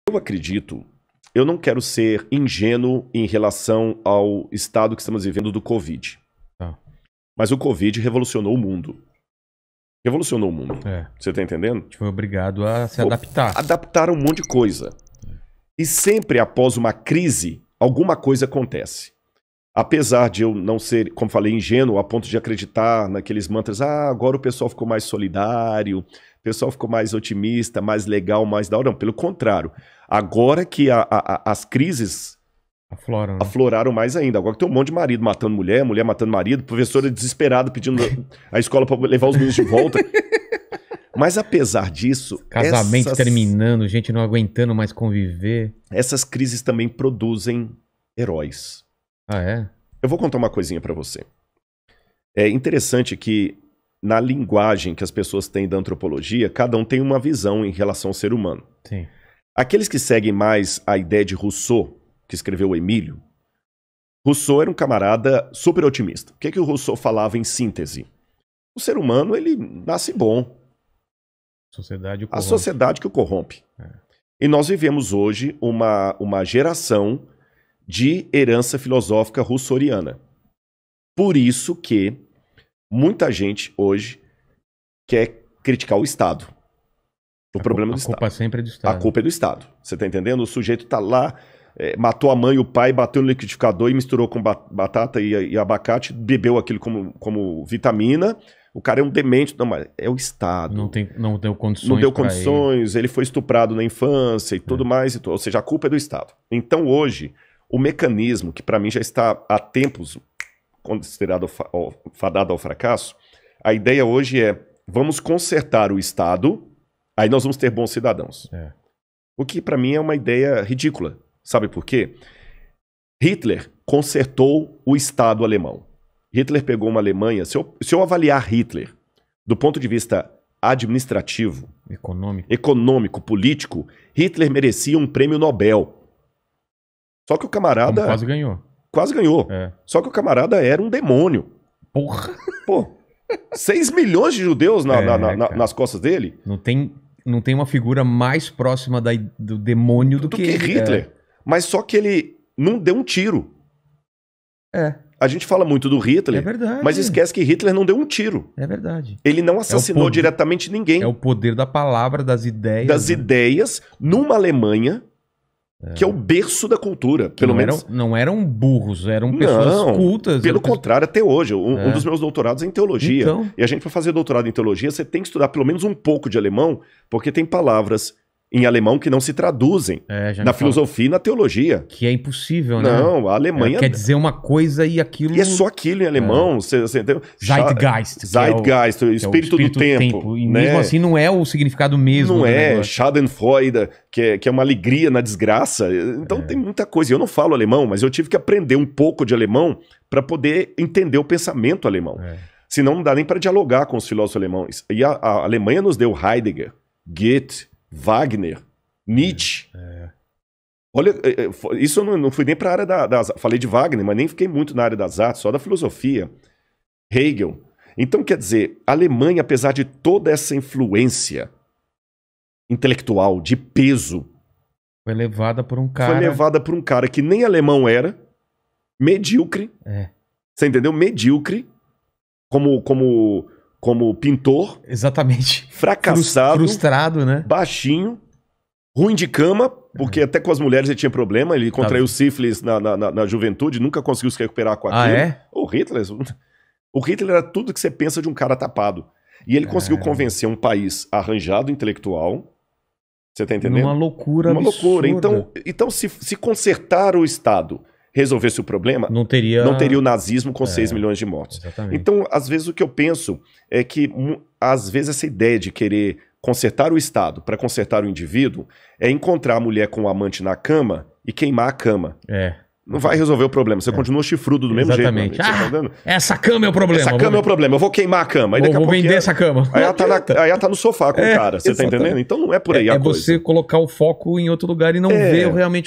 Eu acredito, eu não quero ser ingênuo em relação ao estado que estamos vivendo do Covid. Mas o Covid revolucionou o mundo. Revolucionou o mundo. Você tá entendendo? A gente foi obrigado a se adaptar. Adaptaram um monte de coisa. E sempre após uma crise, alguma coisa acontece. Apesar de eu não ser, como falei, ingênuo a ponto de acreditar naqueles mantras, agora o pessoal ficou mais solidário, o pessoal ficou mais otimista, mais legal, mais da hora. Não, pelo contrário. Agora que as crises afloraram mais ainda. Agora que tem um monte de marido matando mulher, mulher matando marido, professora desesperada pedindo a escola para levar os meninos de volta. Mas apesar disso... Casamento terminando, gente não aguentando mais conviver. Essas crises também produzem heróis. Ah, é? Eu vou contar uma coisinha para você. É interessante que na linguagem que as pessoas têm da antropologia, cada um tem uma visão em relação ao ser humano. Sim. Aqueles que seguem mais a ideia de Rousseau, que escreveu o Emílio, Rousseau era um camarada super otimista. O que que o Rousseau falava em síntese? O ser humano, ele nasce bom. A sociedade que o corrompe. E nós vivemos hoje uma geração de herança filosófica rousseauiana. Por isso que muita gente hoje quer criticar o Estado. O problema do Estado. A culpa sempre é do Estado. A culpa é do Estado. Você tá entendendo? O sujeito tá lá, matou a mãe e o pai, bateu no liquidificador e misturou com batata e abacate, bebeu aquilo como vitamina. O cara é um demente. Não, mas é o Estado. Não deu condições. Não deu condições, ele foi estuprado na infância e tudo mais. Ou seja, a culpa é do Estado. Então hoje, o mecanismo, que para mim já está há tempos considerado fadado ao fracasso, a ideia hoje é, vamos consertar o Estado, aí nós vamos ter bons cidadãos. O que para mim é uma ideia ridícula. Sabe por quê? Hitler consertou o Estado alemão. Hitler pegou uma Alemanha... Se eu avaliar Hitler do ponto de vista administrativo, econômico, político, Hitler merecia um prêmio Nobel. Só que o camarada... Como quase ganhou. Quase ganhou. Só que o camarada era um demônio. Porra! Pô, 6 milhões de judeus nas costas dele. Não tem uma figura mais próxima do demônio do que Hitler. Mas só que ele não deu um tiro. A gente fala muito do Hitler, mas esquece que Hitler não deu um tiro. É verdade. Ele não assassinou diretamente ninguém. É o poder da palavra, das ideias. Das ideias, numa Alemanha que é o berço da cultura. Pelo menos não eram burros, eram pessoas cultas. Pelo contrário, até hoje. Um dos meus doutorados é em teologia. Então... E a gente, para fazer doutorado em teologia, você tem que estudar pelo menos um pouco de alemão, porque tem palavras em alemão que não se traduzem na filosofia e na teologia. Que é impossível, né? Não, a Alemanha... quer dizer uma coisa e aquilo... E é só aquilo em alemão. Você entendeu? Zeitgeist. Zeitgeist, o espírito do tempo. E mesmo assim não é o significado mesmo. Não é. Schadenfreude, que é uma alegria na desgraça. Então tem muita coisa. Eu não falo alemão, mas eu tive que aprender um pouco de alemão para poder entender o pensamento alemão. Senão não dá nem para dialogar com os filósofos alemães. E a Alemanha nos deu Heidegger, Goethe, Wagner, Nietzsche. Olha, isso eu não fui nem para a área das... Falei de Wagner, mas nem fiquei muito na área das artes, só da filosofia. Hegel. Então, quer dizer, a Alemanha, apesar de toda essa influência intelectual, de peso... Foi levada por um cara... Foi levada por um cara que nem alemão era, medíocre. Você entendeu? Medíocre, como pintor. Exatamente. Fracassado. Frustrado, né? Baixinho. Ruim de cama, porque até com as mulheres ele tinha problema. Ele contraiu sífilis na juventude, nunca conseguiu se recuperar com aquilo. O Hitler era tudo que você pensa de um cara tapado. E ele conseguiu convencer um país arranjado, intelectual. Você tá entendendo? Uma loucura absurda. Loucura. Então se consertar o Estado resolvesse o problema, não teria o nazismo com 6 milhões de mortos. Exatamente. Então, às vezes, o que eu penso é que, às vezes, essa ideia de querer consertar o Estado para consertar o indivíduo é encontrar a mulher com o amante na cama e queimar a cama. Não vai resolver o problema. Você continua chifrudo do mesmo jeito. Exatamente. Essa cama é o problema. Essa cama é o problema. Eu vou queimar a cama. Aí vou vender essa cama. Aí ela tá no sofá com o cara. Você tá entendendo? Então não é por aí a coisa. É você colocar o foco em outro lugar e não ver realmente